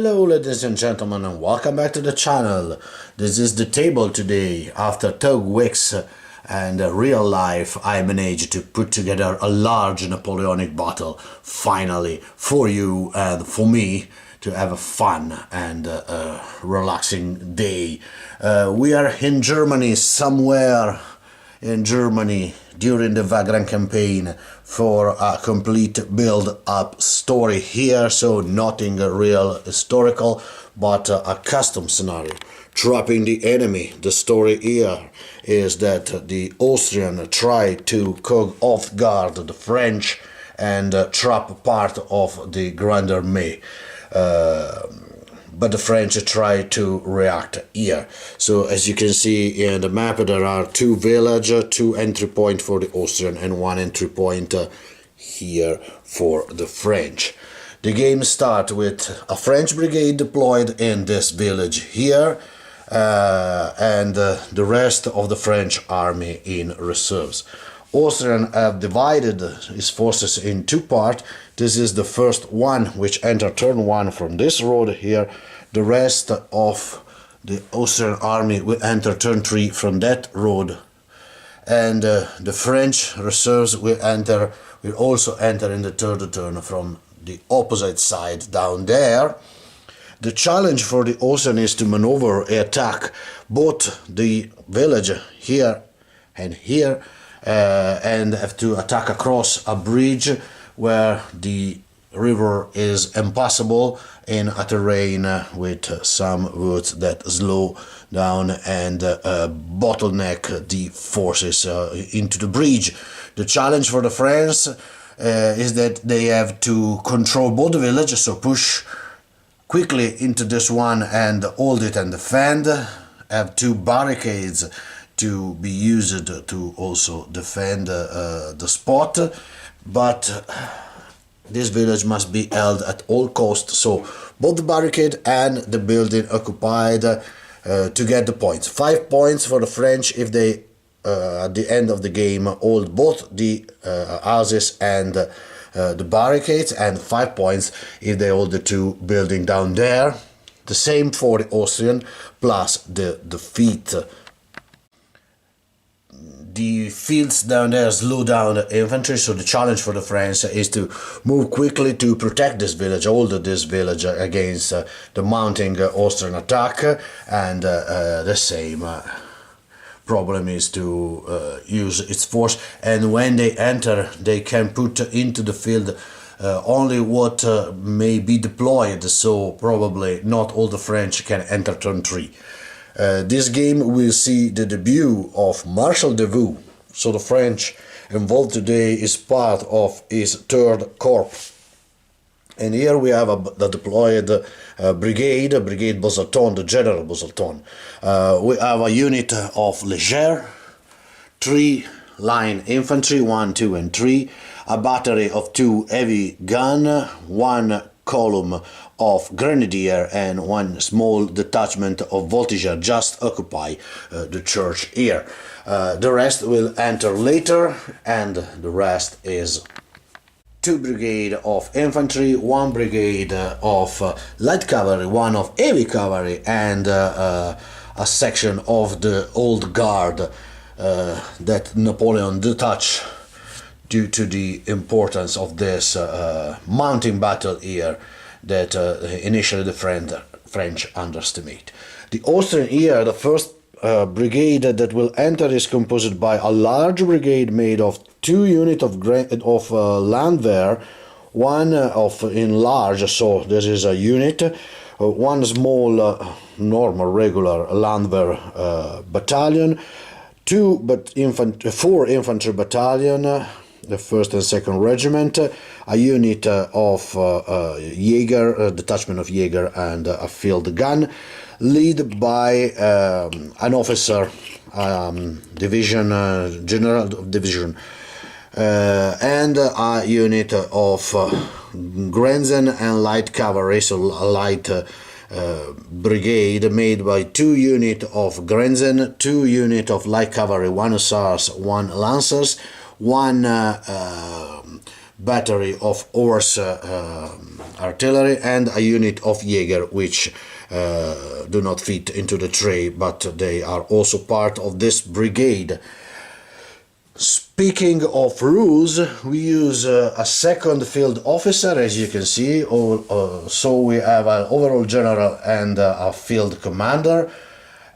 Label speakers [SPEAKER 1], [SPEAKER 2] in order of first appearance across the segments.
[SPEAKER 1] Hello ladies and gentlemen, and welcome back to the channel. This is the table today. After 2 weeks and real life, I managed to put together a large Napoleonic battle finally for you and for me to have a fun and relaxing day. We are in Germany, somewhere in Germany during the Wagram campaign for a complete build-up story here, so nothing real historical, but a custom scenario. Trapping the enemy. The story here is that the Austrian tried to caught off guard the French and trap part of the Grande Armée. But the French try to react here. So as you can see in the map, there are 2 villages, 2 entry points for the Austrian and 1 entry point here for the French. The game starts with a French brigade deployed in this village here, and the rest of the French army in reserves. Austrian have divided his forces in 2 parts. This is the first one which enter turn 1 from this road here. The rest of the Austrian army will enter turn 3 from that road. And the French reserves will also enter in the third turn from the opposite side down there. The challenge for the Austrian is to maneuver, attack both the village here and here, and have to attack across a bridge where the river is impassable in a terrain with some woods that slow down and bottleneck the forces into the bridge. The challenge for the French is that they have to control both the villages, so push quickly into this one and hold it and defend. Have 2 barricades to be used to also defend the spot, but this village must be held at all costs, so both the barricade and the building occupied to get the points. 5 points for the French if they at the end of the game hold both the houses and the barricades, and 5 points if they hold the 2 buildings down there. The same for the Austrian, plus the defeat. The fields down there slow down the infantry, so the challenge for the French is to move quickly to protect this village, hold this village against the mounting Austrian attack, and the same problem is to use its force, and when they enter they can put into the field only what may be deployed, so probably not all the French can enter turn 3. This game will see the debut of Marshal Davout, so the French involved today is part of his 3rd Corps. And here we have the deployed brigade Bozaton, the General Bozaton. We have a unit of Leger, 3 line infantry, 1, 2 and 3, a battery of 2 heavy gun, 1 column of grenadier and 1 small detachment of voltigeur just occupy the church here. The rest will enter later, and the rest is 2 brigade of infantry, 1 brigade of light cavalry, 1 of heavy cavalry, and a section of the old guard that Napoleon detached due to the importance of this mountain battle here that initially the French underestimate. The Austrian here, the first brigade that will enter, is composed by a large brigade made of 2 units of Landwehr, 1 of enlarged, so this is a unit, 1 small normal regular Landwehr battalion, 4 infantry battalion, the 1st and 2nd regiment, a unit of Jaeger, detachment of Jaeger, and a field gun, led by an officer, division, general of division, and a unit of Grenzen and light cavalry, so a light brigade made by 2 units of Grenzen, 2 units of light cavalry, 1 hussars, 1 lancers, 1 battery of horse artillery and a unit of Jaeger, which do not fit into the tray, but they are also part of this brigade. Speaking of rules, we use a second field officer, as you can see. So we have an overall general and a field commander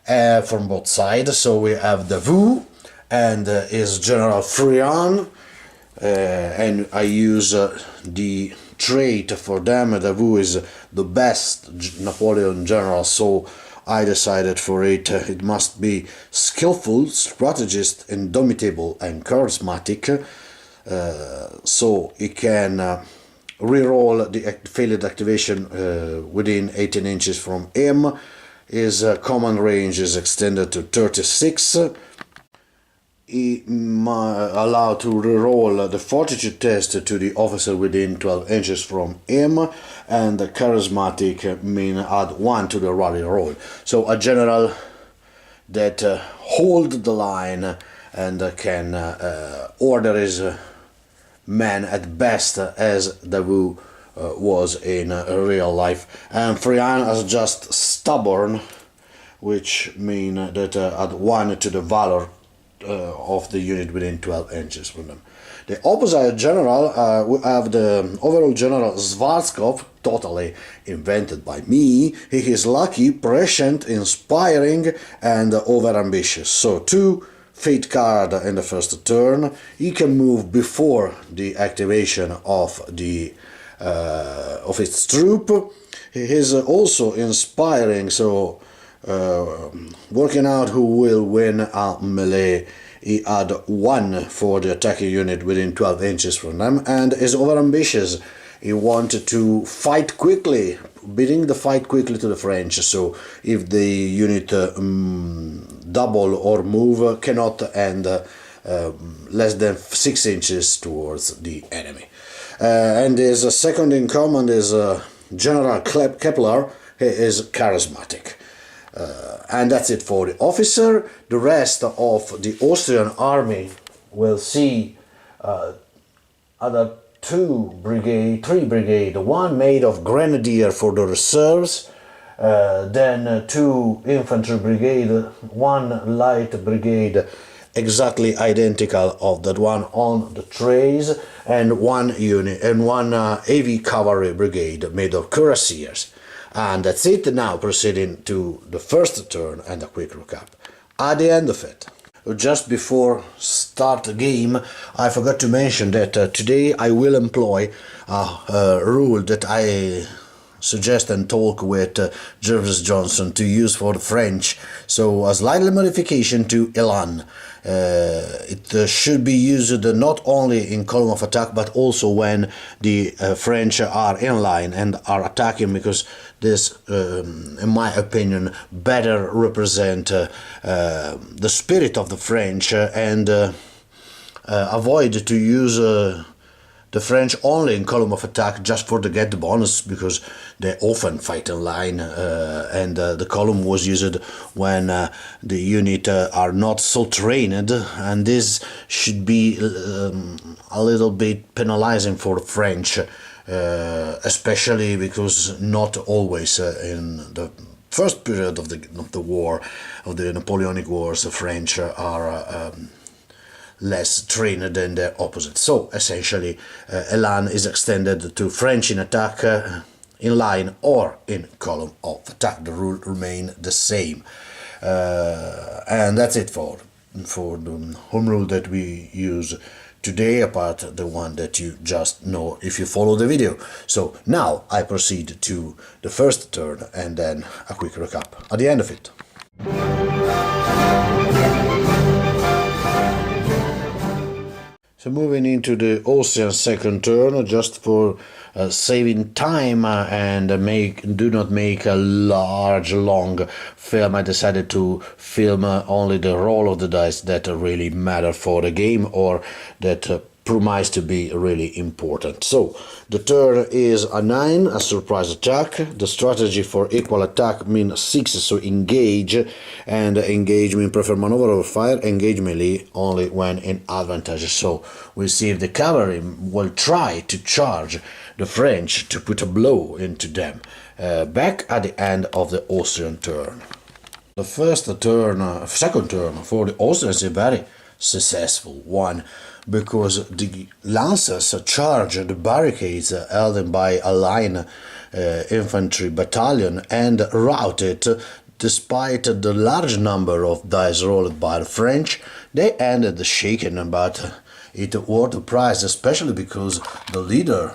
[SPEAKER 1] from both sides. So we have Davout and his General Friant, and I use the trait for them. Davout is the best Napoleon general, so I decided for it. It must be skillful, strategist, indomitable, and charismatic, so it can re-roll the failed activation within 18 inches from him. His command range is extended to 36. He allowed to re-roll the Fortitude test to the officer within 12 inches from him, and the charismatic mean add 1 to the rally roll. So a general that hold the line and can order his men at best, as Davout was in real life. And Friant is just stubborn, which mean that add 1 to the Valor of the unit within 12 inches from them. The opposite general, we have the overall general Schwarzkopf, totally invented by me. He is lucky, prescient, inspiring, and overambitious. So 2 fate card in the first turn. He can move before the activation of the of its troop. He is also inspiring, so working out who will win a melee. He add 1 for the attacking unit within 12 inches from them, and is overambitious. He wanted to fight quickly, beating the fight quickly to the French, so if the unit double or move, cannot end less than 6 inches towards the enemy. And his second in command is General Kepler. He is charismatic. And that's it for the officer. The rest of the Austrian army will see other 3 brigade, 1 made of grenadier for the reserves, then 2 infantry brigade, 1 light brigade exactly identical of that one on the trays, and 1 unit and 1 heavy cavalry brigade made of cuirassiers. And that's it. Now proceeding to the first turn and a quick recap. At the end of it, just before start the game, I forgot to mention that today I will employ a rule that I suggest and talk with Jervis Johnson to use for the French. So a slight modification to Elan. It should be used not only in column of attack, but also when the French are in line and are attacking, because this, in my opinion, better represent the spirit of the French, and avoid to use the French only in column of attack just for to get the bonus, because they often fight in line, and the column was used when the unit are not so trained, and this should be a little bit penalizing for the French, especially because not always in the first period of the war, of the Napoleonic Wars, the French are less trained than their opposite. So essentially Elan is extended to French in attack, in line or in column of attack. The rule remain the same, and that's it for the home rule that we use today, apart the one that you just know if you follow the video. So now I proceed to the first turn and then a quick recap at the end of it. So moving into the Austrian second turn, just for saving time and do not make a large, long film, I decided to film only the roll of the dice that really matter for the game, or that promised to be really important. So the turn is a 9, a surprise attack. The strategy for equal attack means 6, so engage, and engage means prefer maneuver over fire, engage melee only when in advantage. So we'll see if the cavalry will try to charge the French to put a blow into them back at the end of the Austrian turn. The second turn for the Austrians is a very successful one, because the lancers charged the barricades held by a line infantry battalion and routed. Despite the large number of dice rolled by the French, they ended shaken, but it worth the price, especially because the leader,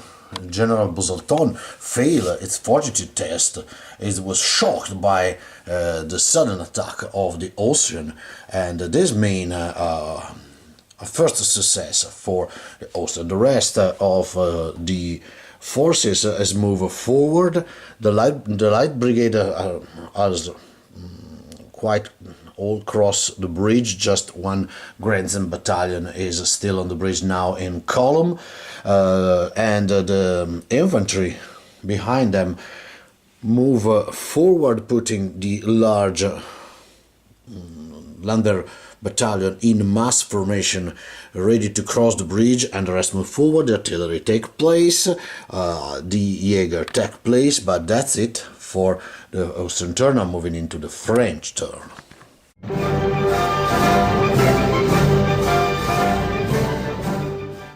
[SPEAKER 1] General Bouzalton, failed its fortitude test. It was shocked by the sudden attack of the Austrian, and this means a first success for the Austrian. The rest of the forces has moved forward. The light brigade has quite all across the bridge. Just one Grenzen battalion is still on the bridge now in column, and the infantry behind them move forward, putting the large Lander battalion in mass formation, ready to cross the bridge, and the rest move forward. The artillery take place, the Jaeger take place, but that's it for the Austrian turn. Now moving into the French turn.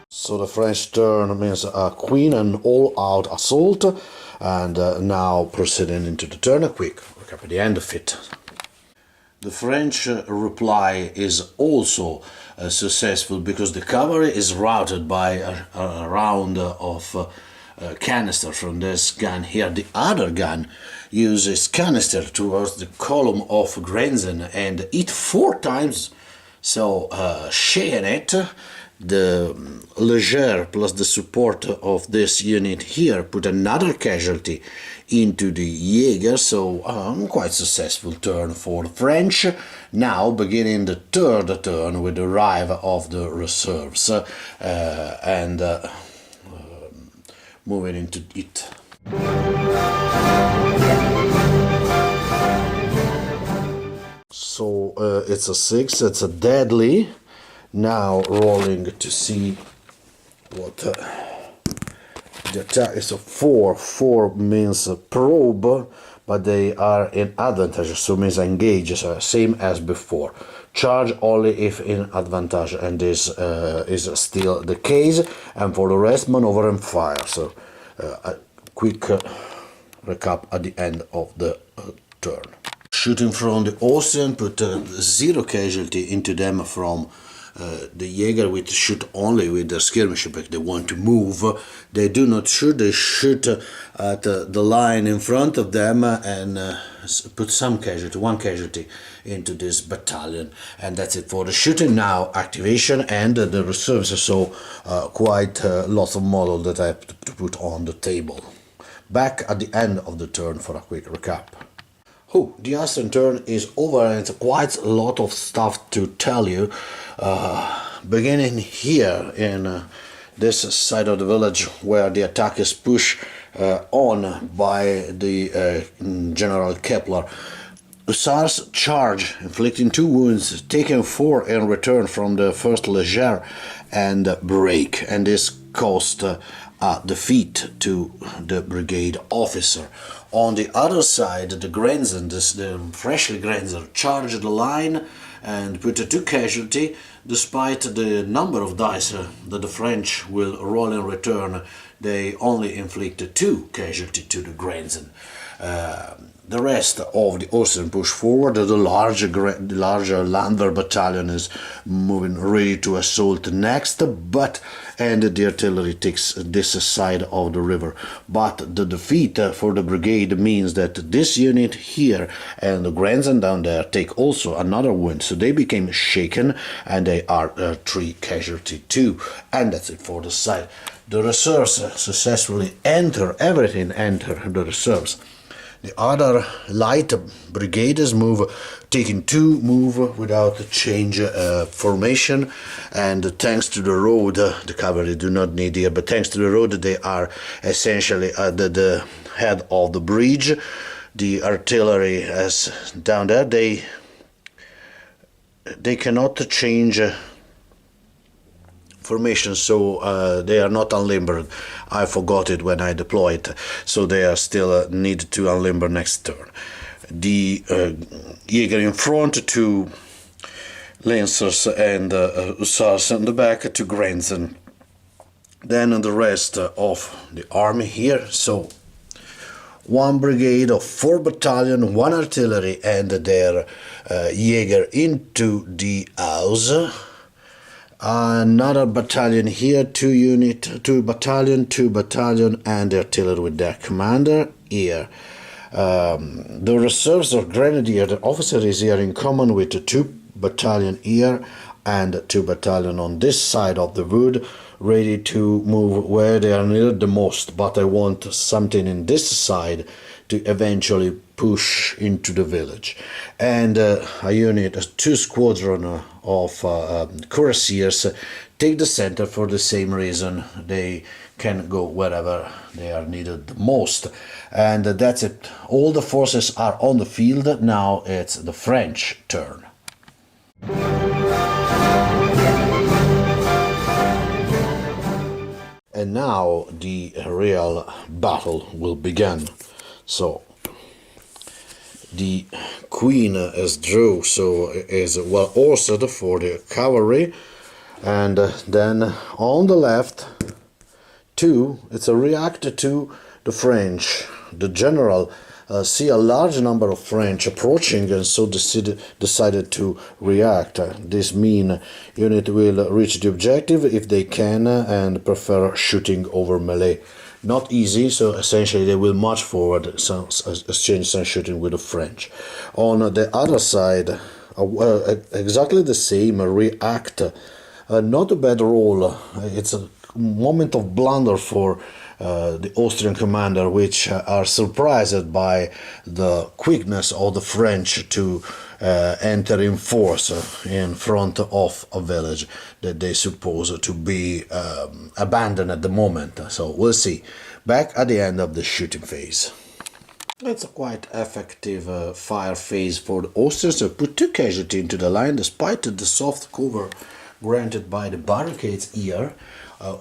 [SPEAKER 1] So the French turn means a queen and all-out assault, and now proceeding into the turn, a quick recap at the end of it. The French reply is also successful, because the cavalry is routed by a round of canister from this gun here. The other gun uses canister towards the column of Grenzen and hit 4 times, so shaking it. The Leger plus the support of this unit here put another casualty into the Jaeger, so quite successful turn for the French. Now beginning the third turn with the arrival of the reserves, and moving into it. So it's a 6, it's a deadly. Now rolling to see what the attack is. A 4. 4 means probe, but they are in advantage, so means engage, so same as before. Charge only if in advantage, and this is still the case. And for the rest, maneuver and fire. So a quick recap at the end of the turn. Shooting from the Austrian put 0 casualty into them from the Jaeger, which shoot only with the skirmisher, but they want to move. They do not shoot, they shoot at the line in front of them and put some casualty, 1 casualty into this battalion. And that's it for the shooting. Now activation and the reserves, so quite lots of models that I have to put on the table. Back at the end of the turn for a quick recap. The Austrian turn is over, and it's quite a lot of stuff to tell you. Beginning here in this side of the village, where the attack is pushed on by the General Kepler. Hussars charge, inflicting 2 wounds, taking 4 in return from the first Leger, and break, and this cost a defeat to the brigade officer. On the other side, the Grenzen, the freshly Grenzer, charged the line and put 2 casualty. Despite the number of dice that the French will roll in return, they only inflict 2 casualty to the Grenzen. The rest of the Austrian push forward. The larger Landwehr battalion is moving ready to assault next, and the artillery takes this side of the river. But the defeat for the brigade means that this unit here and the Grenzen down there take also another wound, so they became shaken, and they are 3 casualty too. And that's it for the side. The reserves successfully enter the reserves. The other light brigades taking two move without change formation, and thanks to the road, the cavalry do not need here, but thanks to the road they are essentially at the head of the bridge. The artillery is down there. They cannot change formation, so they are not unlimbered. I forgot it when I deployed, so they are still need to unlimber next turn. The Jäger in front, two Lancers and Hussars in the back, to Grenzen. Then the rest of the army here, so one brigade of 4 battalion, 1 artillery and their Jäger into the house. Another battalion here, 2 battalion and the artillery with their commander here. The reserves of grenadier, the officer is here in common with the 2 battalion here and 2 battalion on this side of the wood, ready to move where they are needed the most, but I want something in this side to eventually push into the village. And a unit, 2 squadron of cuirassiers take the center for the same reason. They can go wherever they are needed the most. And that's it. All the forces are on the field. Now it's the French turn. And now the real battle will begin. So the queen is drew, so is well horsed for the cavalry, and then on the left it's a reactor to the French. The general see a large number of French approaching, and so decided to react. This means unit will reach the objective if they can, and prefer shooting over melee. Not easy, so essentially they will march forward, exchange some shooting with the French. On the other side, exactly the same, react. Not a bad role. It's a moment of blunder for the Austrian commander, which are surprised by the quickness of the French to enter in force in front of a village that they suppose to be abandoned at the moment. So we'll see. Back at the end of the shooting phase. It's a quite effective fire phase for the Austrians. They put 2 casualties into the line despite the soft cover granted by the barricades here.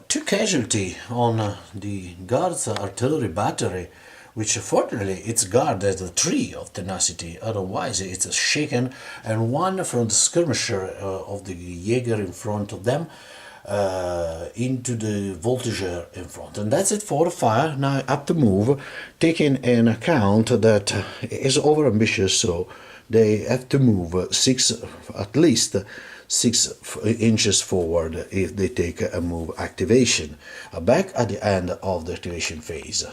[SPEAKER 1] 2 casualties on the Guards artillery battery, which fortunately its guard has a 3 of tenacity, otherwise it's shaken, and 1 from the skirmisher of the Jäger in front of them into the voltigeur in front. And that's it for the fire. Now up to move, taking in account that is over ambitious, so they have to move at least 6 inches forward if they take a move activation. Back at the end of the activation phase.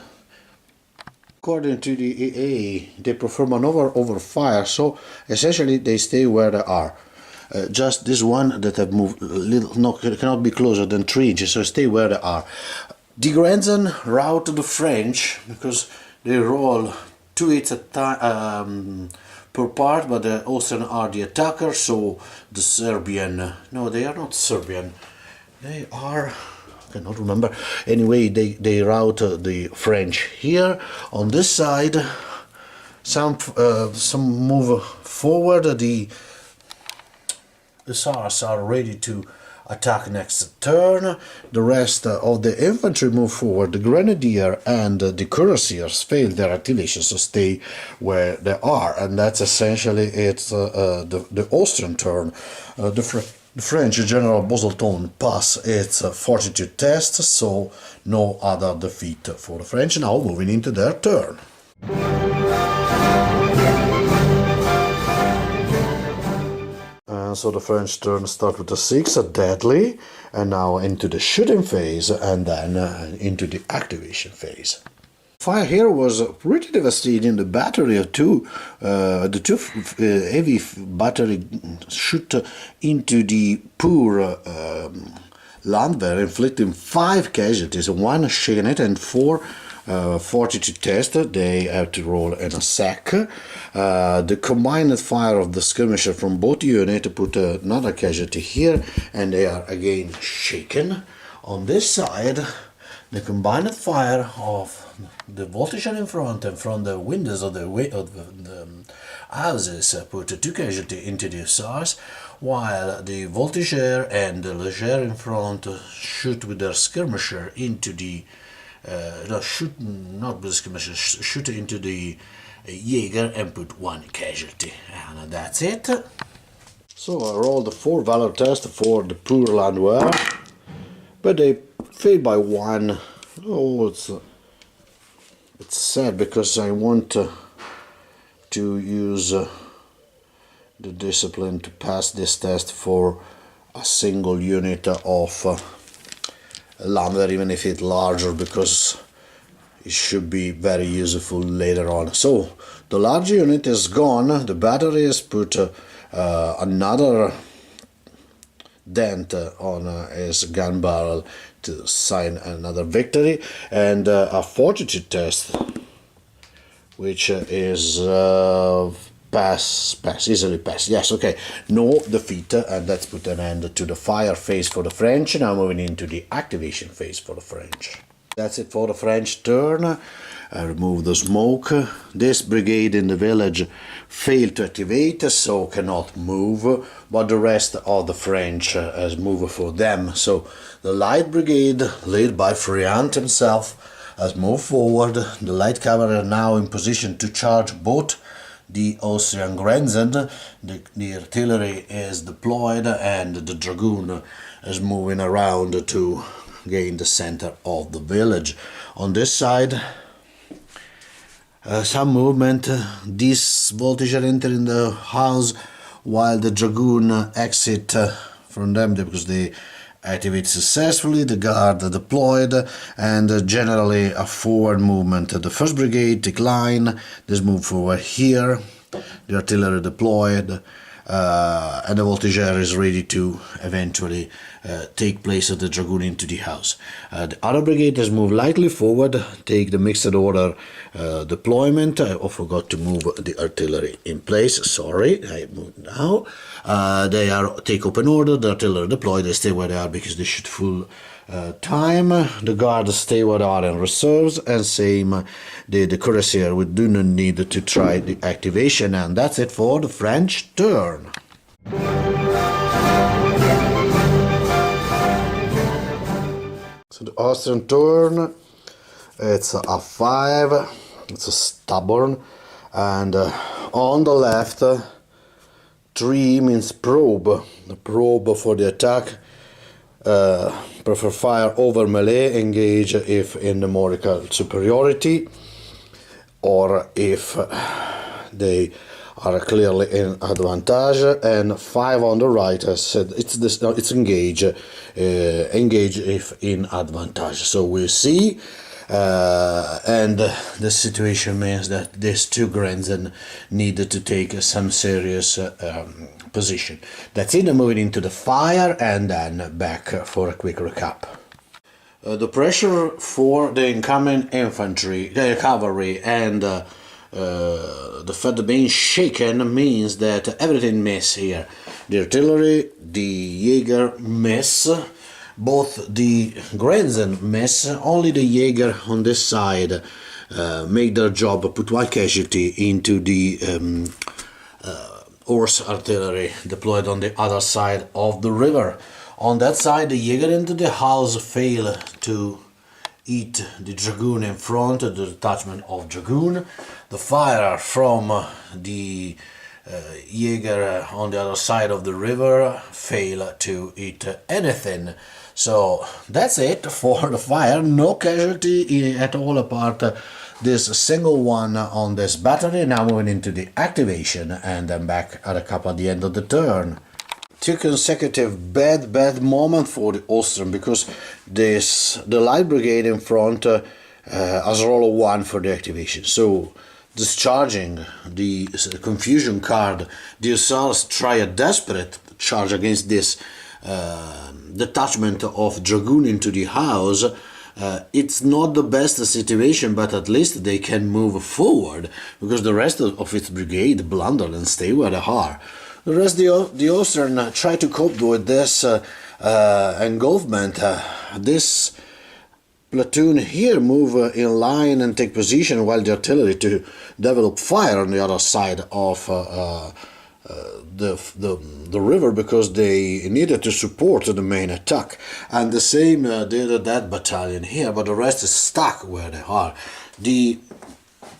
[SPEAKER 1] According to the EA, they prefer maneuver over fire, so essentially they stay where they are. Just this one that have moved a little, no, cannot be closer than 3 inches, so stay where they are. The Grenzen rout the French because they roll 2 hits at time per part, but the Austrian are the attacker, so the Serbian, no, they are not Serbian, they are, I cannot remember, anyway, they rout the French here. On this side, some move forward, the Hussars are ready to attack next turn. The rest of the infantry move forward. The grenadier and the cuirassiers fail their activation, so stay where they are, and that's essentially it's the Austrian turn. The French General Boselton pass its fortitude test, so no other defeat for the French. Now moving into their turn. So the French turn start with a 6, a deadly, and now into the shooting phase, and then into the activation phase. Fire here was pretty devastating. The battery of the 2 heavy battery shoot into the poor Landwehr, inflicting 5 casualties, 1 shaken and 4 Fortitude test. They have to roll in a sack. The combined fire of the skirmisher from both units put another casualty here, and they are again shaken. On this side, the combined fire of the voltigeur in front and from the windows of the houses put 2 casualties into the hussars, while the voltigeur and the leger in front shoot with their skirmisher into the shoot into the Jaeger and put 1 casualty, and that's it. So I rolled the 4 Valor test for the poor Landwehr, but they failed by 1. Oh, it's sad because I want to use the discipline to pass this test for a single unit of Landwehr, even if it's larger, because it should be very useful later on. So the large unit is gone. The battery has put another dent on his gun barrel to sign another victory, and a fortitude test, which is easily pass. Yes, okay, no defeat, and let's put an end to the fire phase for the French. Now moving into the activation phase for the French. That's it for the French turn. I remove the smoke. This brigade in the village failed to activate, so cannot move, but the rest of the French has moved for them. So the light brigade, led by Friant himself, has moved forward. The light cavalry are now in position to charge both the Austrian Grenzen. The artillery is deployed, and the dragoon is moving around to gain the center of the village. On this side, some movement. This voltigeur enter in the house, while the dragoon exit from them because they activate successfully. The guard deployed, and generally a forward movement. The first brigade decline. This move forward here. The artillery deployed, and the voltigeur is ready to eventually take place of the dragoon into the house. The other brigade has moved lightly forward, take the mixed order deployment. I forgot to move the artillery in place. Sorry, I moved now. They are take open order. The artillery deployed. They stay where they are because they shoot full time. The guards stay where they are in reserves, and same the cuirassier. We do not need to try the activation, and that's it for the French turn. So the Austrian turn, it's a 5, it's a stubborn, and on the left, 3 means probe. The probe for the attack, prefer fire over melee, engage if in numerical superiority, or if they are clearly in advantage. And 5 on the right, I said it's engage, engage if in advantage. So we'll see, and the situation means that these 2 Grenzen needed to take some serious position. That's it. Moving into the fire, and then back for a quick recap. The pressure for the incoming infantry, cavalry, and the fact being shaken means that everything miss here. The artillery, the Jaeger miss, both the Grenzen miss. Only the Jaeger on this side make their job, put 1 casualty into the horse artillery deployed on the other side of the river. On that side, the Jaeger into the house fail to eat the dragoon in front, the detachment of dragoon. The fire from the Jaeger on the other side of the river fail to eat anything. So that's it for the fire. No casualty at all apart this single one on this battery. Now moving into the activation, and then back at a cup at the end of the turn. 2 consecutive bad moment for the Austrian, because the light brigade in front has a roll of 1 for the activation. So discharging the confusion card, the hussars try a desperate charge against this detachment of dragoon into the house, It's not the best situation, but at least they can move forward, because the rest of its brigade blundered and stay where they are. The rest, the Austrian try to cope with this engulfment. This platoon here move in line and take position, while the artillery to develop fire on the other side of the river, because they needed to support the main attack. And the same did that battalion here, but the rest is stuck where they are. The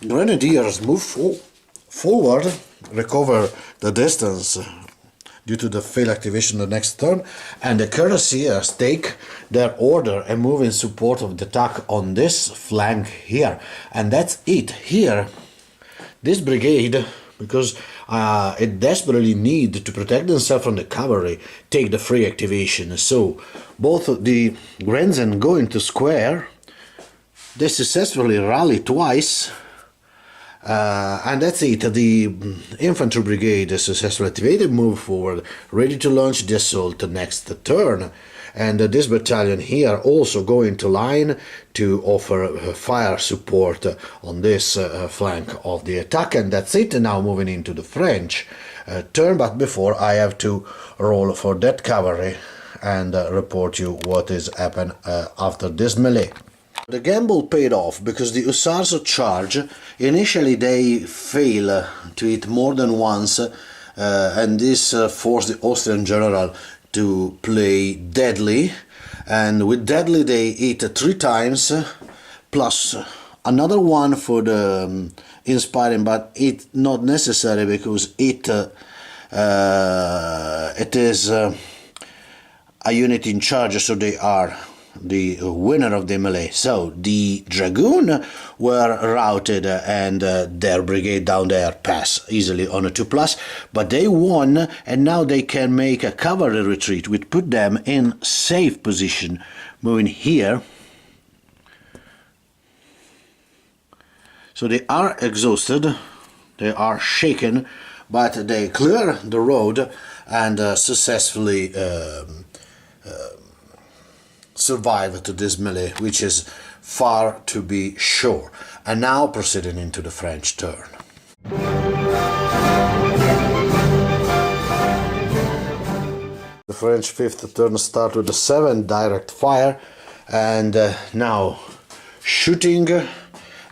[SPEAKER 1] grenadiers move forward, recover the distance due to the failed activation the next turn, and the cuirassiers take their order and move in support of the attack on this flank here. And that's it. Here, this brigade, because it desperately need to protect themselves from the cavalry, take the free activation. So both the Grenzen go into square, they successfully rally twice, and that's it. The infantry brigade is successfully activated, move forward, ready to launch the assault the next turn. And this battalion here also go into line to offer fire support on this flank of the attack. And that's it. Now moving into the French turn, but before I have to roll for that cavalry and report you what is happened after this melee. The gamble paid off, because the Hussars charge, initially they fail to hit more than once, and this forced the Austrian general to play deadly, and with deadly they hit 3 times, plus another one for the inspiring, but it's not necessary, because it is a unit in charge, so they are the winner of the melee. So the Dragoon were routed, and their brigade down there passed easily on a 2+, but they won, and now they can make a cavalry retreat, which put them in safe position. Moving here, so they are exhausted, they are shaken, but they clear the road and successfully survive to this melee, which is far to be sure. And now proceeding into the French turn. The French fifth turn start with the 7 direct fire, and now shooting,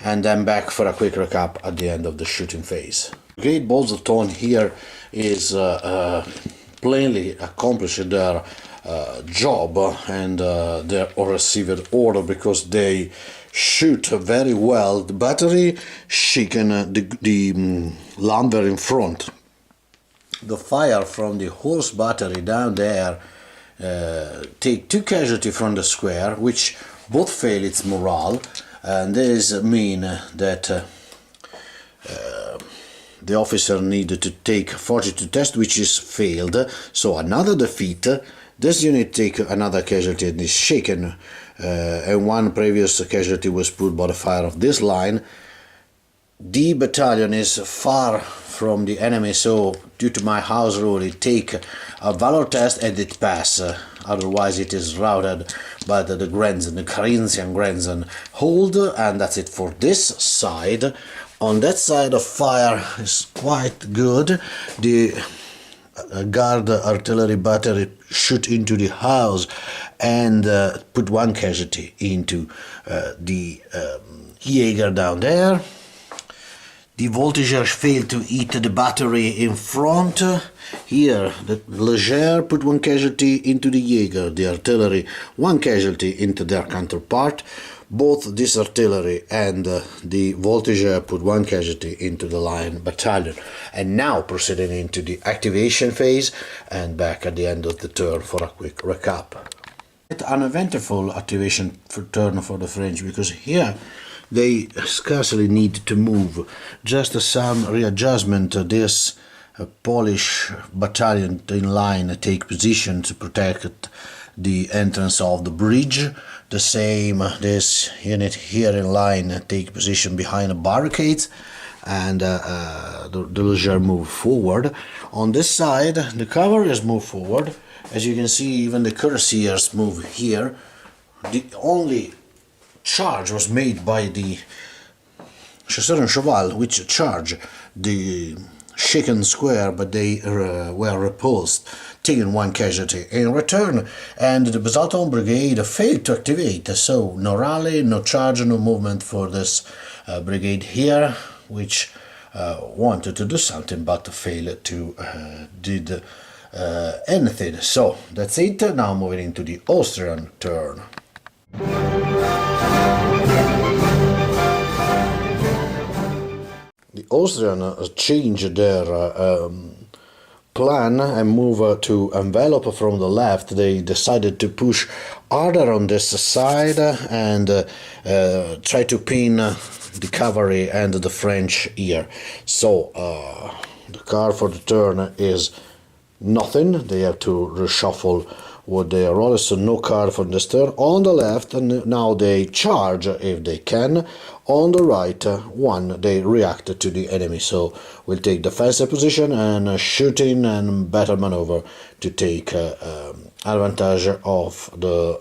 [SPEAKER 1] and then back for a quick recap at the end of the shooting phase. Great Balls of Tone here is plainly accomplishing their job and their received order, because they shoot very well. The battery shaken the lumber in front. The fire from the horse battery down there take 2 casualties from the square, which both fail its morale, and this mean that the officer needed to take Fortitude test, which is failed, so another defeat. This unit take another casualty and is shaken, and 1 previous casualty was put by the fire of this line. The battalion is far from the enemy, so due to my house rule it take a Valor test and it pass, otherwise it is routed. But the Grenzen, the Carinthian Grenzen hold, and that's it for this side. On that side of fire is quite good. The guard artillery battery shoot into the house and put 1 casualty into the Jaeger down there. The Voltigeurs failed to hit the battery in front. Here the Leger put 1 casualty into the Jaeger, the artillery 1 casualty into their counterpart. Both this artillery and the Voltigeurs put 1 casualty into the line battalion. And now proceeding into the activation phase, and back at the end of the turn for a quick recap. It's an eventful activation turn for the French, because here they scarcely need to move, just some readjustment. This Polish battalion in line take position to protect the entrance of the bridge. The same, this unit here in line take position behind the barricades, and the Leger move forward. On this side, the cavalry move forward. As you can see, even the cuirassiers move here. The only charge was made by the Chasseurs and Cheval, which charged the shaken square, but they were repulsed, taking 1 casualty in return, and the Basalton brigade failed to activate, so no rally, no charge, no movement for this brigade here, which wanted to do something but failed to did anything. So that's it. Now moving into the Austrian turn. The Austrians changed their plan and move to envelop from the left. They decided to push harder on this side and try to pin the cavalry and the French here. So the card for the turn is nothing. They have to reshuffle what they roll, so no card for this turn. On the left, and now they charge if they can. On the right one, they react to the enemy, so we'll take defensive position and shooting and battle maneuver to take advantage of the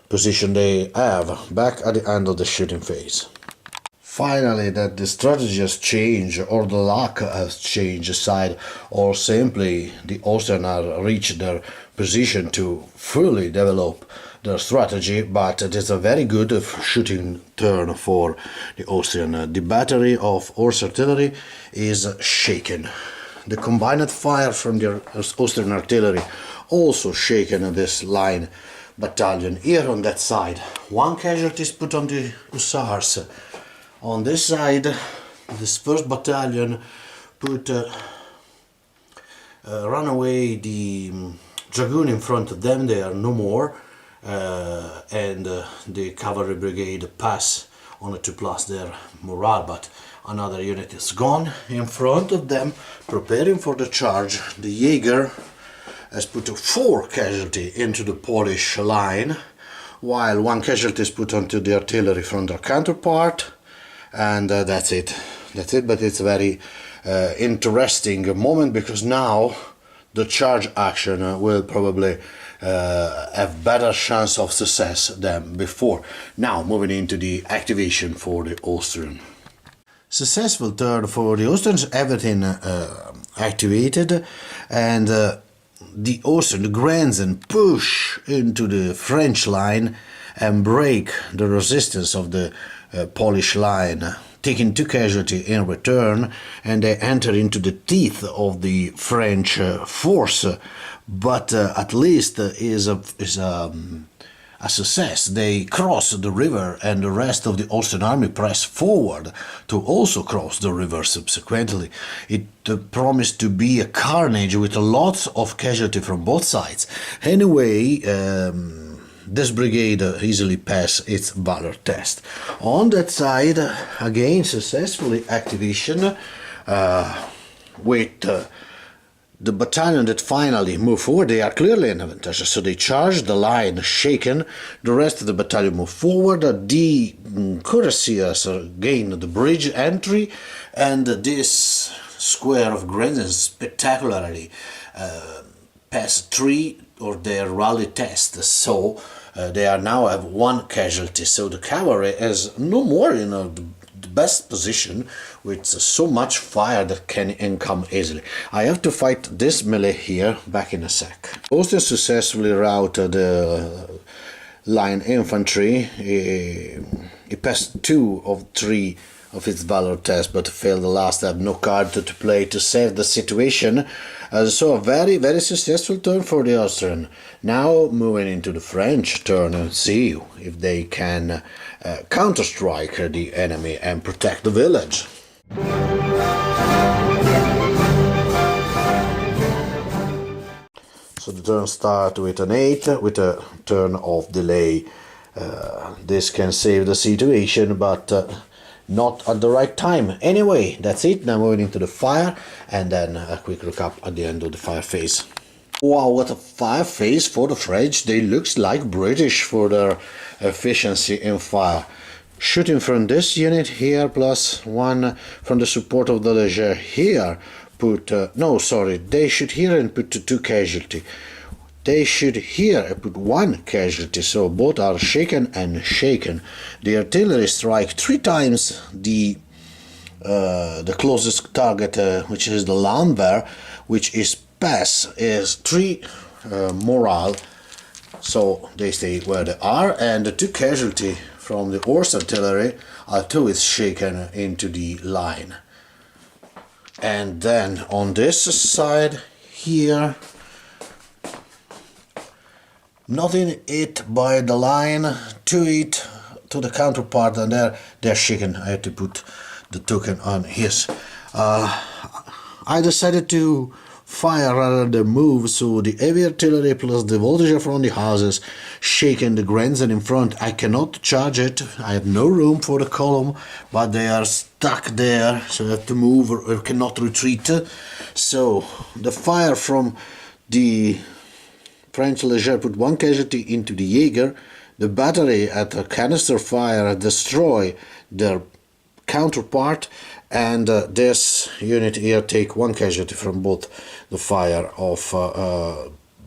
[SPEAKER 1] position they have back at the end of the shooting phase. Finally, that the strategy has changed, or the luck has changed aside, or simply the Austrians have reached their position to fully develop their strategy, but it is a very good shooting turn for the Austrian. The battery of horse artillery is shaken. The combined fire from the Austrian artillery also shaken this line battalion. Here on that side, 1 casualty is put on the hussars. On this side, this first battalion put run away the dragoon in front of them. They are no more, and the cavalry brigade pass on a 2+ their morale, but another unit is gone in front of them, preparing for the charge. The Jaeger has put 4 casualty into the Polish line, while 1 casualty is put onto the artillery from their counterpart. And that's it, but it's a very interesting moment, because now the charge action will probably have better chance of success than before. Now moving into the activation for the Austrian. Successful turn for the Austrians, everything activated, and the Austrian, the Grenzen, push into the French line and break the resistance of the Polish line, taking 2 casualty in return, and they enter into the teeth of the French force, but at least is a success. They cross the river, and the rest of the Austrian army press forward to also cross the river subsequently. It promised to be a carnage with lots of casualty from both sides. Anyway, this brigade easily passed its Valor test. On that side, again, successfully activation with the battalion that finally moved forward. They are clearly in advantage, so they charge the line shaken. The rest of the battalion move forward. The cuirassiers gain the bridge entry, and this square of Grenzen spectacularly passed 3 of their rally tests, so they are now have 1 casualty. So the cavalry is no more in the best position with so much fire that can income easily. I have to fight this melee here, back in a sec. Austrian successfully routed the line infantry. He passed 2 of 3 of its Valor test, but failed the last. Have no card to play to save the situation. So a very, very successful turn for the Austrian. Now moving into the French turn and see if they can counter-strike the enemy and protect the village. So the turn starts with an 8, with a turn of delay. This can save the situation, but not at the right time. Anyway, that's it. Now moving into the fire, and then a quick recap at the end of the fire phase. Wow, what a fire phase for the French. They looks like British for their efficiency in fire. Shooting from this unit here, plus 1 from the support of the Leger here, put, no, sorry, they shoot here and put 2 casualty. they should here put one casualty, so both are shaken and shaken. The artillery strike 3 times the closest target, which is the Landwehr, which is pass, is 3 morale, so they stay where they are, and the 2 casualty from the horse artillery are 2 is shaken into the line. And then on this side here, nothing hit by the line, 2 hit to the counterpart, and they're shaken. I had to put the token on his. I decided to fire rather than move, so the heavy artillery plus the voltage from the houses shaken the Grenzen in front. I cannot charge it, I have no room for the column, but they are stuck there, so I have to move or cannot retreat. So the fire from the French Leger put 1 casualty into the Jaeger. The battery at a canister fire destroy their counterpart, and this unit here take 1 casualty from both the fire of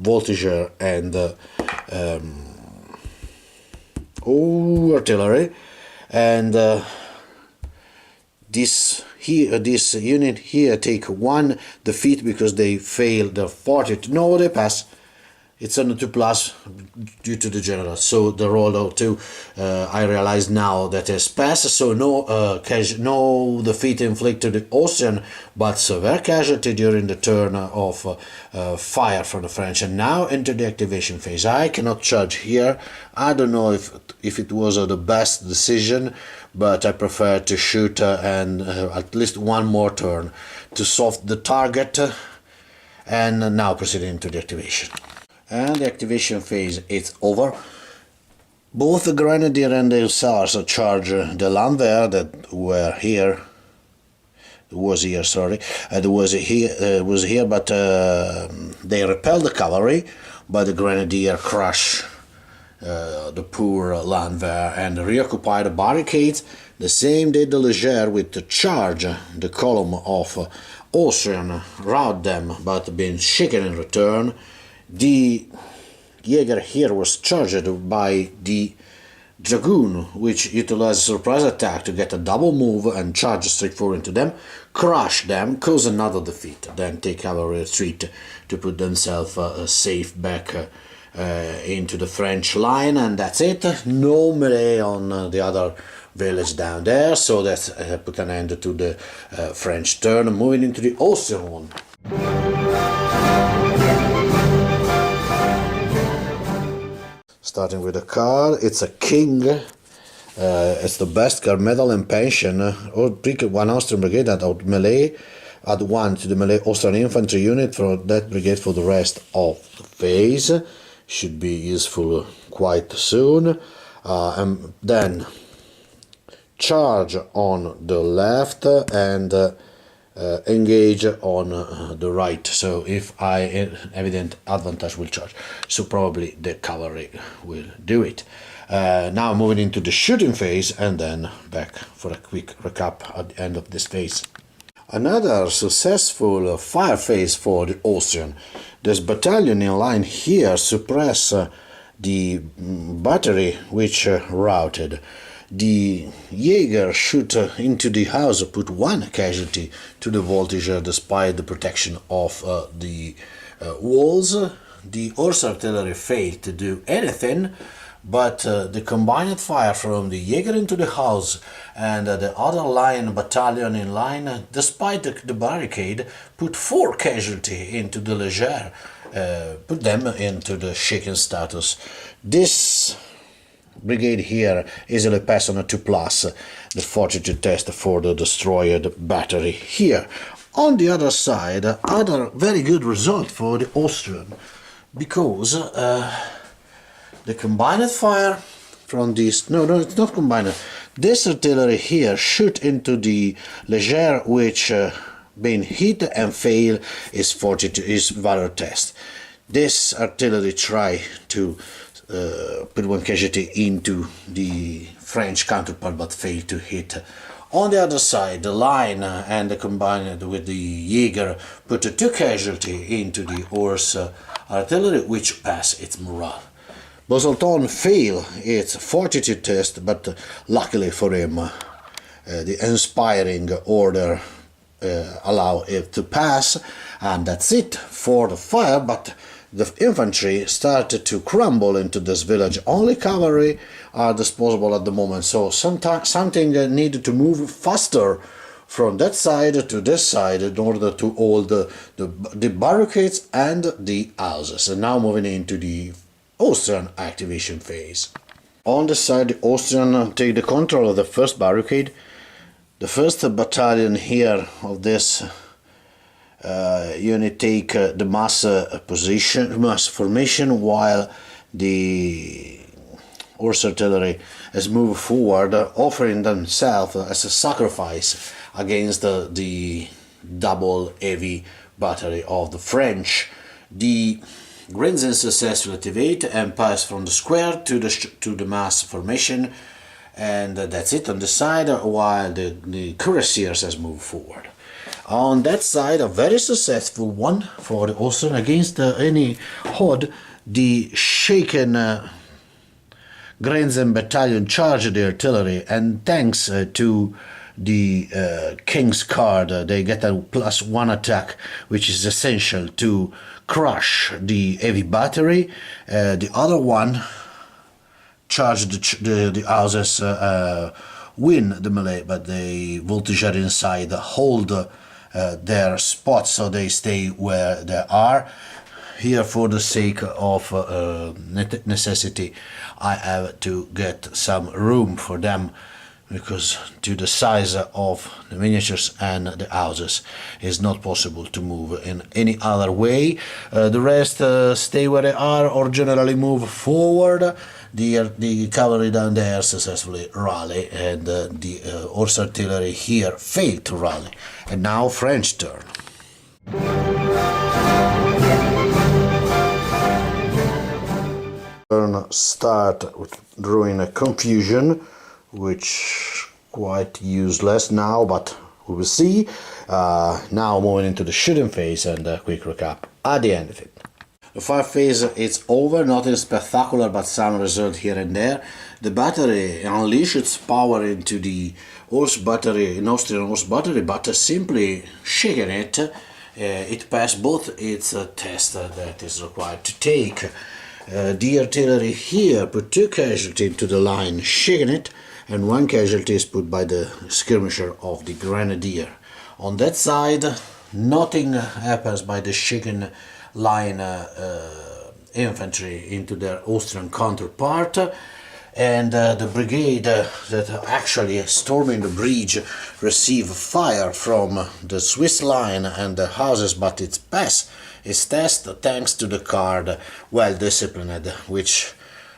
[SPEAKER 1] Voltiger and artillery, and this unit here take 1 defeat because they fail their Fortitude. No, they pass. It's on the 2+ due to the general. So the roll out 2, I realize now that is pass. So no defeat inflicted to the Austrian, but severe casualty during the turn of fire from the French. And now into the activation phase. I cannot judge here. I don't know if it was the best decision, but I prefer to shoot and at least 1 more turn to solve the target. And now proceeding into the activation. And the activation phase is over. Both the Grenadier and the Hussars charge the Landwehr that was here, but they repel the cavalry, but the Grenadier crush the poor Landwehr and reoccupy the barricades. The same did the Leger with the charge the column of Austrian, rout them, but been shaken in return. The Jaeger here was charged by the Dragoon, which utilized a surprise attack to get a double move and charge straight forward into them, crush them, cause another defeat, then take cavalry retreat to put themselves safe back into the French line, and that's it. No melee on the other village down there, so that put an end to the French turn, moving into the Austrian one. Starting with a card, it's a king. It's the best card, medal and pension. Or pick 1 Austrian brigade at out melee. Add 1 to the melee Austrian infantry unit for that brigade for the rest of the phase. Should be useful quite soon. And then charge on the left and engage on the right. So if I evident advantage will charge, so probably the cavalry will do it. Now moving into the shooting phase, and then back for a quick recap at the end of this phase. Another successful fire phase for the Austrian. This battalion in line here suppress the battery which routed. The Jaeger shoot into the house, put 1 casualty to the Voltiger despite the protection of the walls. The horse artillery failed to do anything, but the combined fire from the Jaeger into the house and the other line battalion in line, despite the barricade, put 4 casualty into the Leger, put them into the shaken status. This brigade here easily passed on a 2+, the Fortitude test for the destroyed battery here. On the other side, other very good result for the Austrian, because the combined fire from this, no, it's not combined, this artillery here shoot into the Leger, which been hit and fail is Fortitude, is Valor test. This artillery try to put 1 casualty into the French counterpart but failed to hit. On the other side, the line and the combined with the Jaeger put 2 casualty into the horse artillery, which pass its morale. Bosalton failed its fortitude test, but luckily for him, the inspiring order allow it to pass, and that's it for the fire. But the infantry started to crumble into this village. Only cavalry are disposable at the moment, so something needed to move faster from that side to this side in order to hold the barricades and the houses. And now moving into the Austrian activation phase. On the side, the Austrian take the control of the first barricade. The first battalion here of this unit take the mass formation, while the horse artillery has moved forward, offering themselves as a sacrifice against the double heavy battery of the French. The Grenzen successfully activate and pass from the square to the mass formation, and that's it on the side, while the cuirassiers has moved forward. On that side, a very successful one for the Austrian against any odd. The shaken Grenzen battalion charged the artillery, and thanks to the King's card, they get a +1 attack, which is essential to crush the heavy battery. The other one charged the houses, win the melee, but the voltigeur inside hold their spots, so they stay where they are. Here, for the sake of necessity, I have to get some room for them, because to the size of the miniatures and the houses is not possible to move in any other way. The rest stay where they are or generally move forward. The cavalry down there successfully rally, and the horse artillery here failed to rally. And now French turn. Start with drawing a confusion, which quite useless now, but we will see. Now moving into the shooting phase, and a quick recap at the end of it. The fire phase is over, nothing spectacular, but some result here and there. The battery unleashed its power into the horse battery, an Austrian horse battery, but simply shaking it, it passed both its tests that is required to take. The artillery here put 2 casualties into the line, shaking it, and 1 casualty is put by the skirmisher of the grenadier. On that side, nothing happens by the shaken line infantry into their Austrian counterpart, and the brigade that actually storming the bridge receive fire from the Swiss line and the houses, but its pass is test thanks to the card well disciplined, which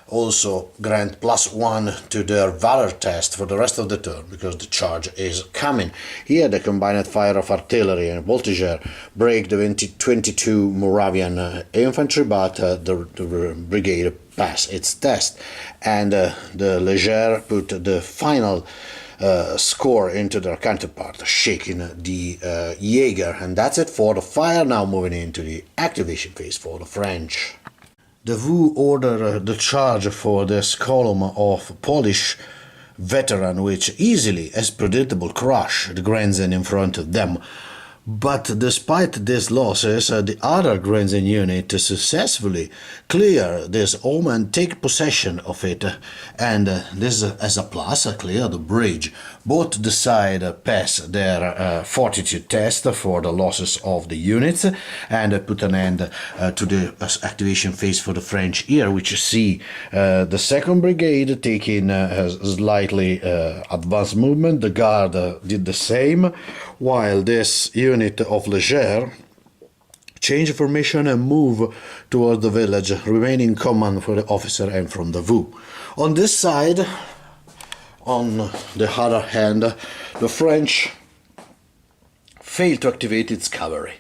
[SPEAKER 1] also grant +1 to their Valor test for the rest of the turn, because the charge is coming. Here the combined fire of artillery and voltigeur break the 22 Moravian infantry, but the brigade pass its test, and the Leger put the final score into their counterpart, shaking the Jaeger. And that's it for the fire. Now moving into the activation phase for the French. Davout ordered the charge for this column of Polish veteran, which easily, as predictable, crushed the Grenzen in front of them. But despite these losses, the other Grenzen unit successfully clear this home and take possession of it, and this as a plus clear the bridge. Both the side pass their fortitude test for the losses of the units, and put an end to the activation phase for the French here, which you see the 2nd Brigade taking a slightly advanced movement. The Guard did the same, while this unit of Leger change formation and move toward the village, remaining command for the officer and from Davout. On this side, on the other hand, the French failed to activate its cavalry.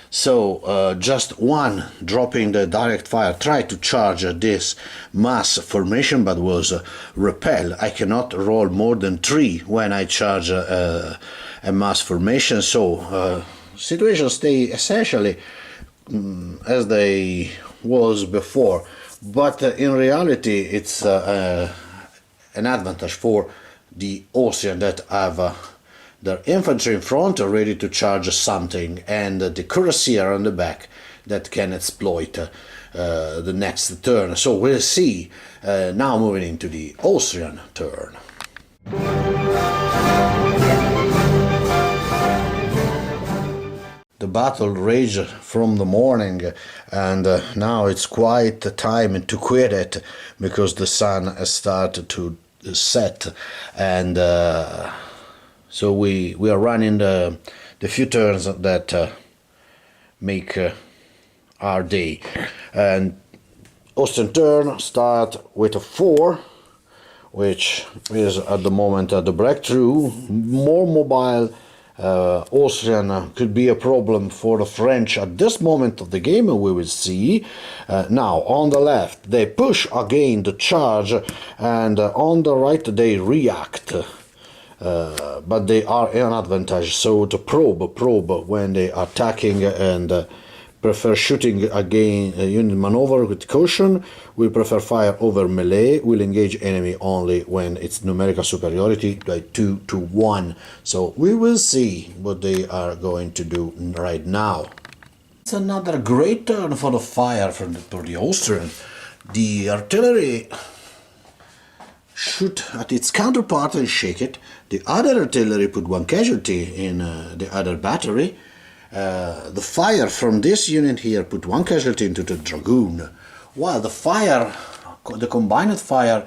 [SPEAKER 1] So just one, dropping the direct fire, tried to charge this mass formation, but was repelled. I cannot roll more than 3 when I charge a mass formation, so situation stay essentially as they was before, but in reality it's an advantage for the Austrian that have their infantry in front ready to charge something, and the cuirassier on the back that can exploit the next turn. So we'll see now moving into the Austrian turn. The battle raged from the morning, and now it's quite the time to quit it because the sun has started to set, and so we are running the few turns that make our day. And Austrian turn start with a 4, which is at the moment the breakthrough. More mobile Austrian could be a problem for the French at this moment of the game, we will see. Now on the left they push again the charge, and on the right they react, but they are in advantage, so to probe when they are attacking, and prefer shooting again unit maneuver with caution. We prefer fire over melee. We'll engage enemy only when it's numerical superiority, like 2 to 1. So we will see what they are going to do right now. It's another great turn for the fire for the Austrian. The artillery shoot at its counterpart and shake it. The other artillery put 1 casualty in the other battery. The fire from this unit here put 1 casualty into the dragoon, while the combined fire,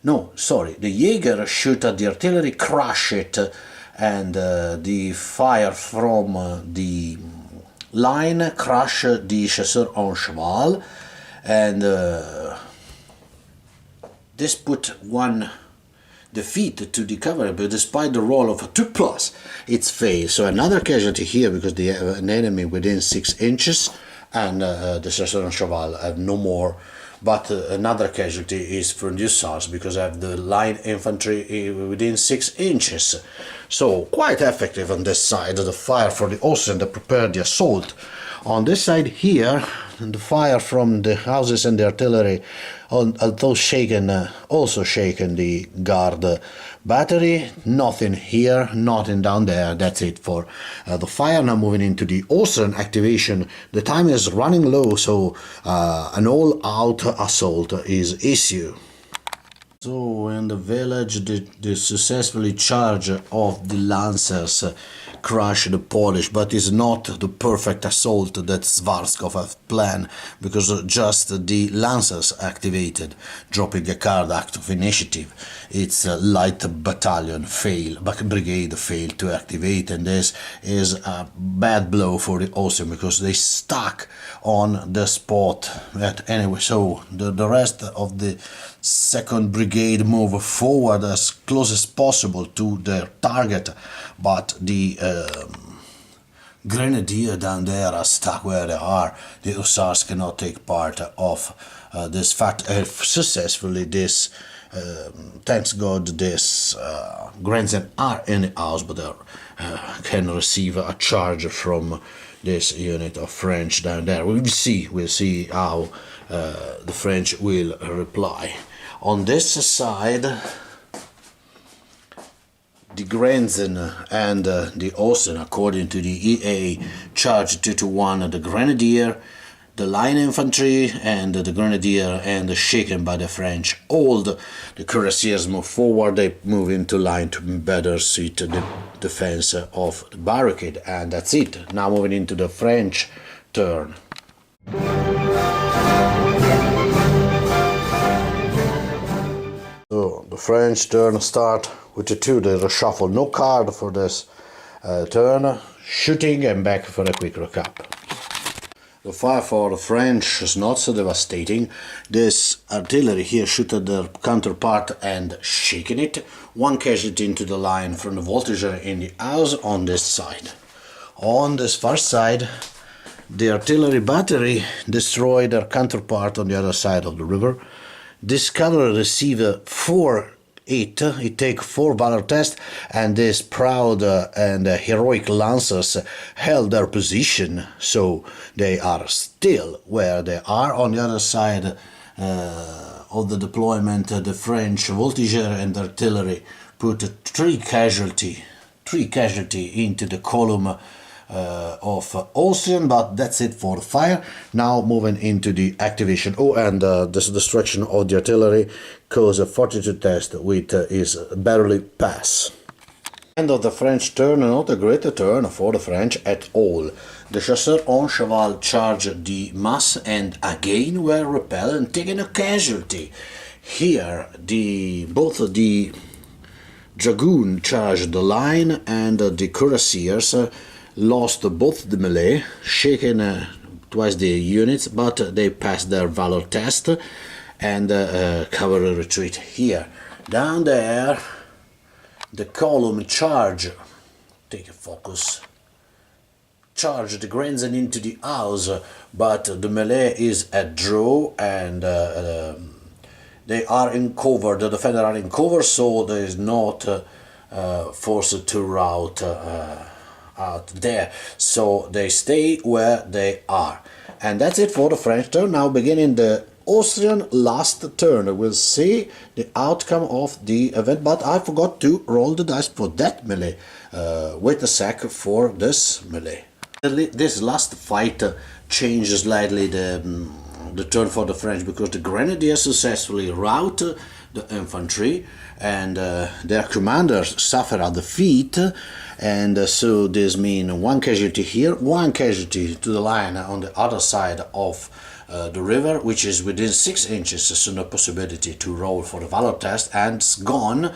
[SPEAKER 1] the Jaeger shoot at the artillery, crush it, and the fire from the line crush the chasseur en cheval, and this put 1 defeat to the cavalry, but despite the roll of a 2+, it's failed. So another casualty here because they have an enemy within 6 inches, and the chasseur en cheval have no more. But another casualty is from the hussars because I have the line infantry within 6 inches. So quite effective on this side, the fire for the Austrian that prepared the assault. On this side here, the fire from the houses and the artillery, although shaken, also shaken the guard battery. Nothing here, nothing down there. That's it for the fire. Now moving into the Austrian activation. The time is running low, so an all-out assault is issued. So in the village, the successfully charge of the Lancers crushed the Polish, but it's not the perfect assault that Zvarskov have planned, because just the Lancers activated, dropping a card act of initiative. It's a light battalion brigade failed to activate, and this is a bad blow for the Austrian because they stuck on the spot. But anyway, so the rest of the 2nd Brigade move forward as close as possible to their target, but the Grenadier down there are stuck where they are. The Hussars cannot take part of this fact. Successfully, this thanks God, this Grenadiers are in the house, but they can receive a charge from this unit of French down there. We'll see how the French will reply. On this side, the Grenzen and the Austrian, according to the EA, charge 2 to 1 the Grenadier, the line infantry, and the Grenadier, and shaken by the French. All the cuirassiers move forward, they move into line to better suit the defense of the barricade, and that's it. Now moving into the French turn. So the French turn start with the 2, they reshuffle, no card for this turn, shooting and back for a quick recap. The fire for the French is not so devastating. This artillery here shoot at their counterpart and shaking it. 1 casualty into the line from the voltiger in the house on this side. On this far side, the artillery battery destroyed their counterpart on the other side of the river. This cavalry received 4 it take 4 Valor tests, and these proud and heroic lancers held their position, so they are still where they are. On the other side of the deployment, the French voltigeur and artillery put 3 casualty into the column of Austrian, but that's it for the fire. Now moving into the activation. Oh, and this destruction of the artillery caused a Fortitude test which is barely pass. End of the French turn, not a great turn for the French at all. The chasseurs en cheval charged the mass and again were repelled and taken a casualty. Here, both the dragoon charged the line, and the cuirassiers lost both the melee, shaking twice the units, but they passed their Valor test and cavalry retreat. Here, down there, the column charge, take a focus, charge the Grenzen into the house, but the melee is a draw, and they are in cover, the defenders are in cover, so there is not forced to rout out there, so they stay where they are. And that's it for the French turn. Now beginning the Austrian last turn. We'll see the outcome of the event, but I forgot to roll the dice for that melee. Wait a sec for this melee. This last fight changed slightly the turn for the French, because the grenadiers successfully routed the infantry, and their commanders suffer a defeat, and so this means 1 casualty here, 1 casualty to the line on the other side of the river, which is within 6 inches, so no possibility to roll for the Valor test, and it's gone,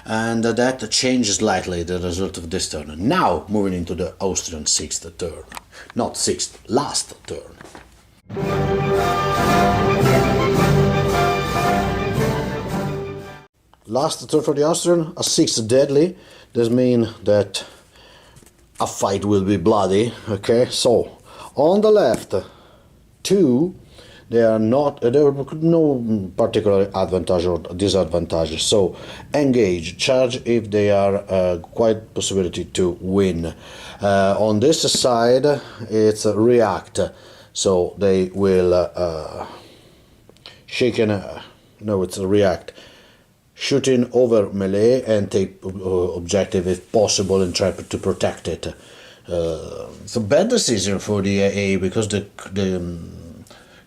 [SPEAKER 1] and that changes slightly the result of this turn. Now moving into the Austrian 6th turn, not 6th, last turn. Last turn for the Austrian, a 6 deadly. This means that a fight will be bloody. Okay, so on the left, 2, there are no particular advantage or disadvantage. So engage, charge if they are quite possibility to win. On this side, it's react. So they will shaken. No, it's a react. Shooting over melee and take objective if possible and try to protect it. It's a bad decision for the AA, because the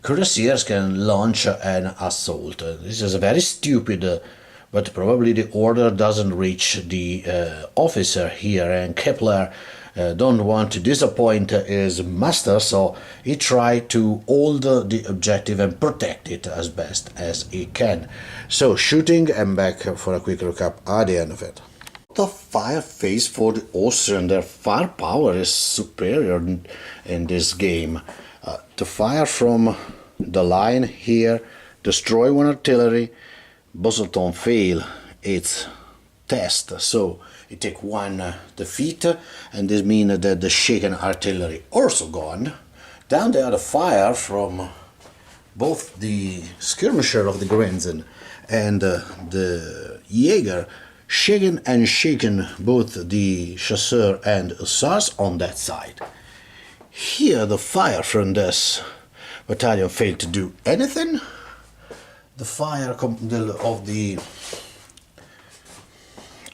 [SPEAKER 1] cuirassiers can launch an assault. This is very stupid, but probably the order doesn't reach the officer here, and Kepler don't want to disappoint his master, so he tried to hold the objective and protect it as best as he can. So shooting, and back for a quick recap at the end of it. The fire phase for the Austrian, their firepower is superior in this game. To fire from the line here, destroy 1 artillery, Bosselton fail its test, so it take 1 defeat, and this means that the shaken artillery also gone. Down there, the fire from both the skirmisher of the Grenzen and the Jäger, shaken both the chasseur and hussars on that side. Here the fire from this battalion failed to do anything. The fire of the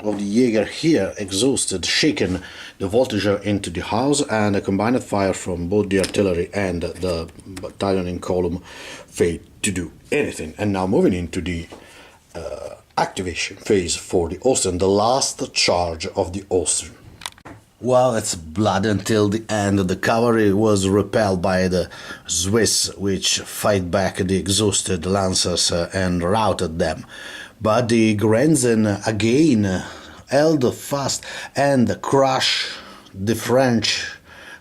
[SPEAKER 1] Jäger here exhausted, shaken the voltigeur into the house, and a combined fire from both the artillery and the battalion in column failed to do anything. And now moving into the activation phase for the Austrian, the last charge of the Austrian. Well, it's blood until the end. The cavalry was repelled by the Swiss, which fight back the exhausted lancers and routed them. But the Grenzen again held fast and crushed the French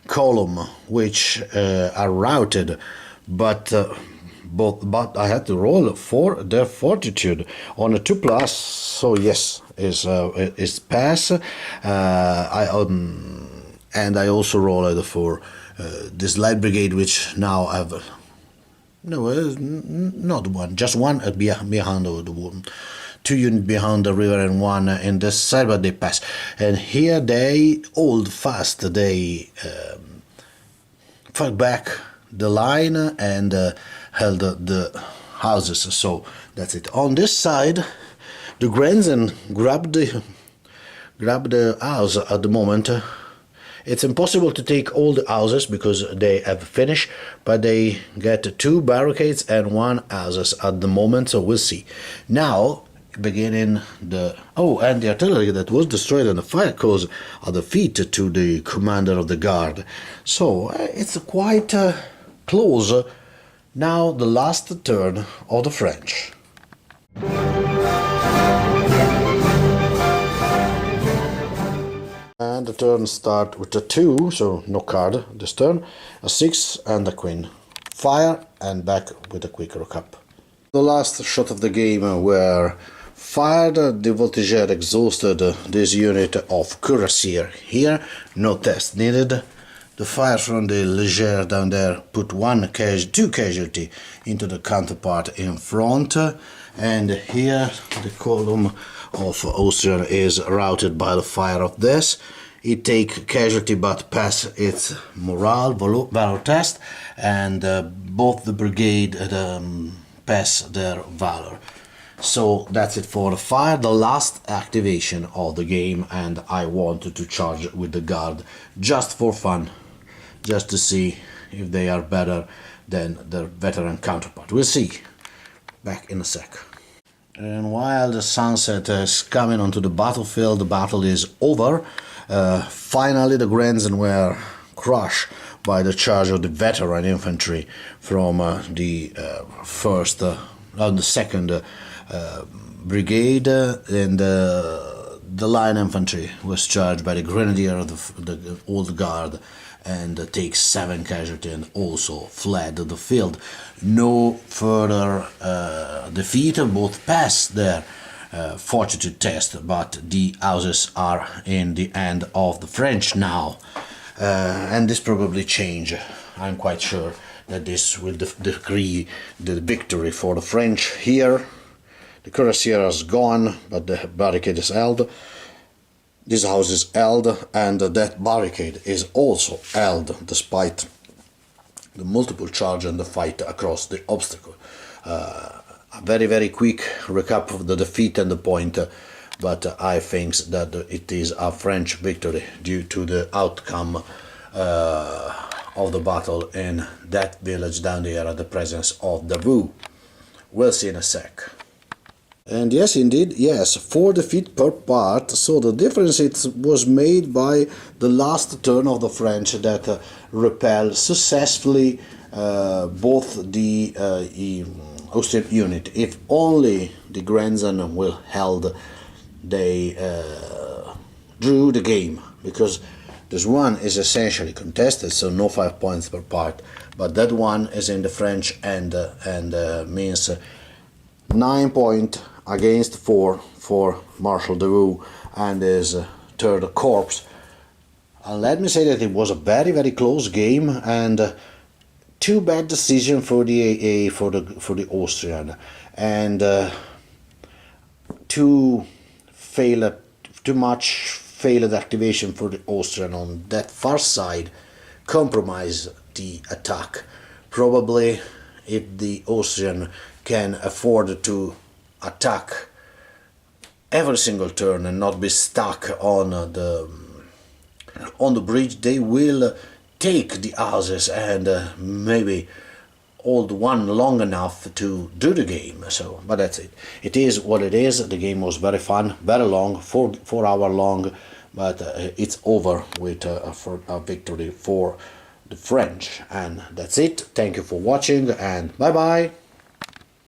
[SPEAKER 1] column, which are routed. But I had to roll for their Fortitude on a 2+, so yes, is pass. And I also rolled for this light brigade, which now have not one, just one behind 2 units behind the river and 1 in this side, but they pass. And here they hold fast, they fight back the line and held the houses. So that's it. On this side, the grandson grabbed the house at the moment. It's impossible to take all the houses because they have finished, but they get 2 barricades and 1 houses at the moment, so we'll see. Now, beginning the... Oh, and the artillery that was destroyed in the fire caused a defeat to the commander of the guard. So, it's quite close. Now, the last turn of the French. And the turn start with a 2, so no card this turn, a 6 and a queen. Fire and back with a quick rook up. The last shot of the game were fired. The Voltigeur exhausted this unit of cuirassier. Here, no test needed. The fire from the Leger down there put 2 casualty into the counterpart in front. And here the column of Austrian is routed by the fire of this. It take casualty but pass its morale valor test, and both the brigade pass their valor. So that's it for the fire, the last activation of the game, and I wanted to charge with the guard just for fun, just to see if they are better than their veteran counterpart. We'll see. Back in a sec. And while the sunset is coming onto the battlefield, the battle is over. Finally, the grandson were crushed by the charge of the veteran infantry from the second brigade, and the line infantry was charged by the grenadier of the old guard and takes 7 casualty and also fled the field. No further defeat, both passed their Fortitude test, but the houses are in the hand of the French now, and this probably change. I'm quite sure that this will decree the victory for the French here. The cuirassier is gone, but the barricade is held. This house is held, and that barricade is also held despite the multiple charge and the fight across the obstacle. A very quick recap of the defeat and the point, but I think that it is a French victory due to the outcome of the battle in that village down there at the presence of Davout. We'll see in a sec. And yes, indeed, yes, 4 defeat per part, so the difference it was made by the last turn of the French that repelled successfully both the Austrian unit. If only the grandson will held, they drew the game, because this one is essentially contested, so no 5 points per part, but that one is in the French and means 9 points against 4 for Marshal Davout and his third corps. And let me say that it was a very close game, and too bad decision for the AA for the Austrian, and too much failed activation for the Austrian on that far side compromise the attack. Probably if the Austrian can afford to attack every single turn and not be stuck on the bridge, they will take the houses and maybe hold one long enough to do the game. So, but that's it. It is what it is. The game was very fun, very long, 4 hour long, but it's over with a victory for the French. And that's it. Thank you for watching, and bye bye.